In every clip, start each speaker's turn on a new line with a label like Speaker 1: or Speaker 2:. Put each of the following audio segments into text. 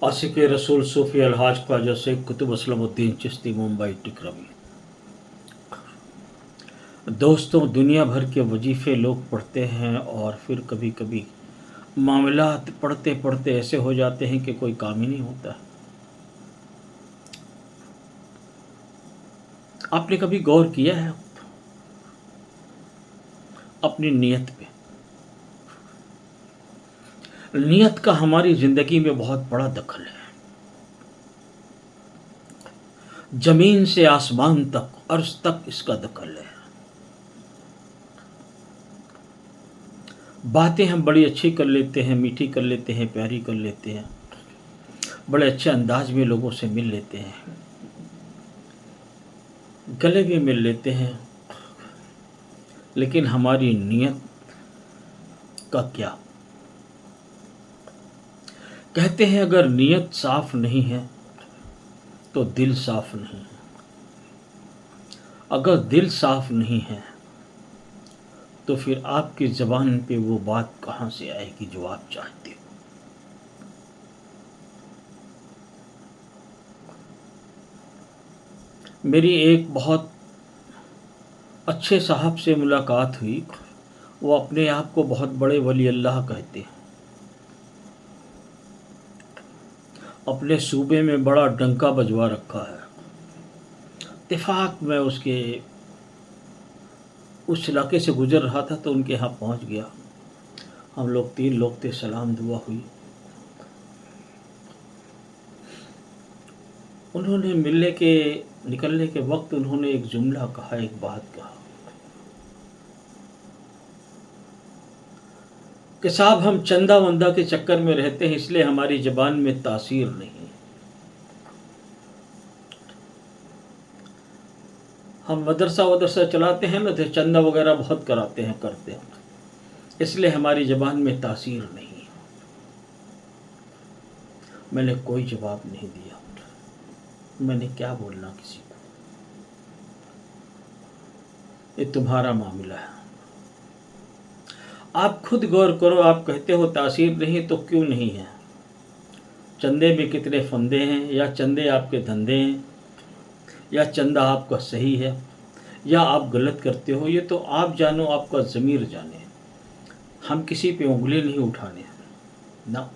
Speaker 1: आशिक रसूल सूफ़ी अलहाज ख्वाजा शेख कुतुब असलमुद्दीन चिश्ती मुंबई टिकरवी। दोस्तों, दुनिया भर के वजीफ़े लोग पढ़ते हैं और फिर कभी कभी मामलात पढ़ते पढ़ते ऐसे हो जाते हैं कि कोई काम ही नहीं होता। आपने कभी गौर किया है अपनी नीयत पे? नीयत का हमारी ज़िंदगी में बहुत बड़ा दखल है। ज़मीन से आसमान तक, अर्श तक इसका दखल है। बातें हम बड़ी अच्छी कर लेते हैं, मीठी कर लेते हैं, प्यारी कर लेते हैं, बड़े अच्छे अंदाज में लोगों से मिल लेते हैं, गले भी मिल लेते हैं, लेकिन हमारी नीयत का क्या? कहते हैं अगर नीयत साफ नहीं है तो दिल साफ नहीं है, अगर दिल साफ नहीं है तो फिर आपकी ज़बान पे वो बात कहाँ से आएगी जो आप चाहते हो। मेरी एक बहुत अच्छे साहब से मुलाकात हुई। वो अपने आप को बहुत बड़े वली अल्लाह कहते हैं, अपने सूबे में बड़ा डंका बजवा रखा है। इत्तेफाक में उस इलाके से गुजर रहा था तो उनके यहाँ पहुँच गया। हम लोग 3 लोग थे, सलाम दुआ हुई। उन्होंने निकलने के वक्त उन्होंने एक जुमला कहा, एक बात कहा कि साहब हम चंदा वंदा के चक्कर में रहते हैं, इसलिए हमारी ज़बान में तासीर नहीं है। हम मदरसा चलाते हैं ना, तो चंदा वगैरह बहुत करते हैं, इसलिए हमारी ज़बान में तासीर नहीं है। मैंने कोई जवाब नहीं दिया। मैंने क्या बोलना किसी को? ये तुम्हारा मामला है। आप खुद गौर करो। आप कहते हो तासीर नहीं, तो क्यों नहीं है? चंदे में कितने फंदे हैं, या चंदे आपके धंधे हैं, या चंदा आपका सही है, या आप गलत करते हो, ये तो आप जानो, आपका ज़मीर जाने। हम किसी पे उंगली नहीं उठाने ना।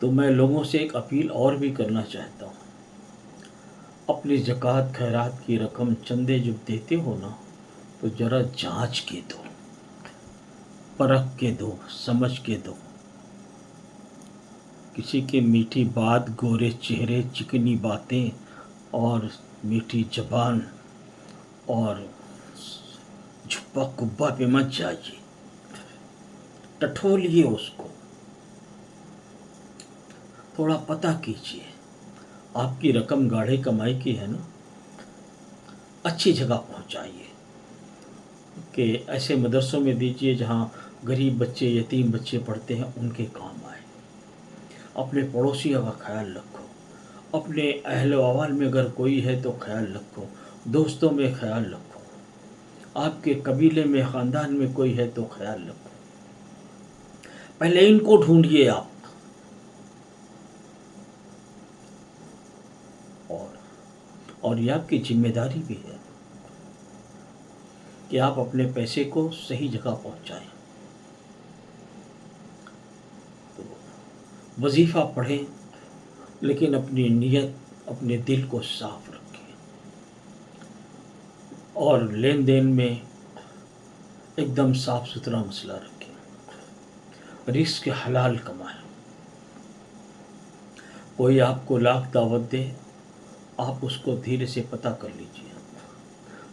Speaker 1: तो मैं लोगों से एक अपील और भी करना चाहता हूँ। अपनी ज़कात खैरात की रकम, चंदे जब देते हो ना, तो ज़रा जांच के दो, परख के दो, समझ के दो। किसी की मीठी बात, गोरे चेहरे, चिकनी बातें और मीठी ज़बान और झुब्बा कुब्बा पे मत जाइए, टठोलिए उसको, थोड़ा पता कीजिए। आपकी रकम गाढ़े कमाई की है ना, अच्छी जगह पहुंचाइए, कि ऐसे मदरसों में दीजिए जहां गरीब बच्चे, यतीम बच्चे पढ़ते हैं, उनके काम आए। अपने पड़ोसियों का ख्याल रखो, अपने अहल अवाल में अगर कोई है तो ख्याल रखो, दोस्तों में ख्याल रखो, आपके कबीले में, ख़ानदान में कोई है तो ख्याल रखो। पहले इनको ढूंढिए आप, और ये आपकी जिम्मेदारी भी है कि आप अपने पैसे को सही जगह पहुंचाएं। तो वजीफ़ा पढ़ें, लेकिन अपनी नीयत, अपने दिल को साफ रखें, और लेन देन में एकदम साफ सुथरा मसला रखें। रिस्क हलाल कमाएं। कोई आपको लाख दावत दे, आप उसको धीरे से पता कर लीजिए।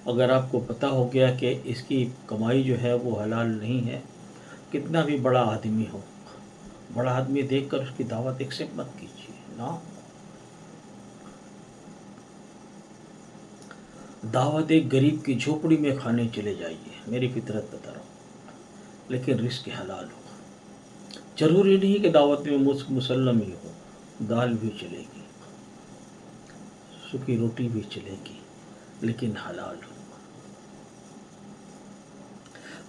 Speaker 1: अगर आपको पता हो गया कि इसकी कमाई जो है वो हलाल नहीं है, कितना भी बड़ा आदमी हो, बड़ा आदमी देखकर उसकी दावत एक्सेप्ट मत कीजिए ना। दावत एक गरीब की झोपड़ी में खाने चले जाइए, मेरी फितरत बता रहा हूँ, लेकिन रिस्क हलाल हो। ज़रूरी नहीं कि दावत में मुसल्लम ही हो, दाल भी चलेगी, सूखी रोटी भी चलेगी, लेकिन हलाल हो।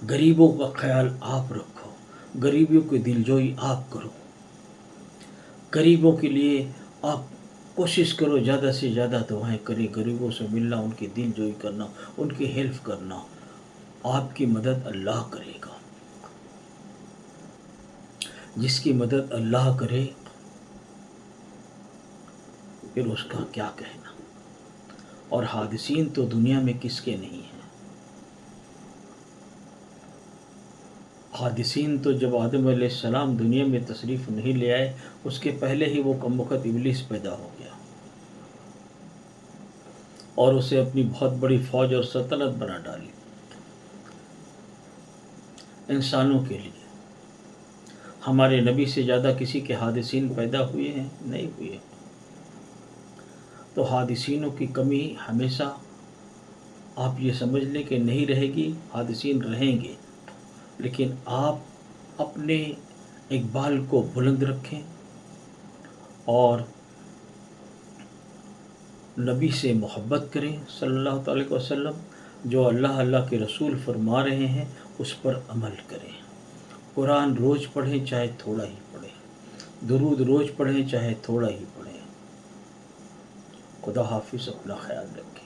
Speaker 1: गरीबों का ख्याल आप रखो, गरीबियों की दिलजोई आप करो, गरीबों के लिए आप कोशिश करो, ज़्यादा से ज़्यादा दुआएं करें, गरीबों से मिलना, उनकी दिलजोई करना, उनकी हेल्प करना। आपकी मदद अल्लाह करेगा। जिसकी मदद अल्लाह करे फिर उसका क्या कहना। और हादिसीन तो दुनिया में किसके नहीं हैं। हादिसीन तो जब आदम अलैहिस्सलाम दुनिया में तशरीफ़ नहीं ले आए, उसके पहले ही वो कमबख्त इब्लीस पैदा हो गया और उसे अपनी बहुत बड़ी फ़ौज और सल्तनत बना डाली इंसानों के लिए। हमारे नबी से ज़्यादा किसी के हादिसीन पैदा हुए हैं? नहीं हुए। तो हादिसीनों की कमी हमेशा आप ये समझ लें कि नहीं रहेगी, हादिसीन रहेंगे, लेकिन आप अपने इकबाल को बुलंद रखें और नबी से मोहब्बत करें सल्लल्लाहु अलैहि वसल्लम। जो अल्लाह अल्लाह के रसूल फरमा रहे हैं उस पर अमल करें। कुरान रोज़ पढ़ें चाहे थोड़ा ही पढ़ें, दुरूद रोज़ पढ़ें चाहे थोड़ा ही पढ़ें। खुदा हाफिज़, अपना ख्याल रखें।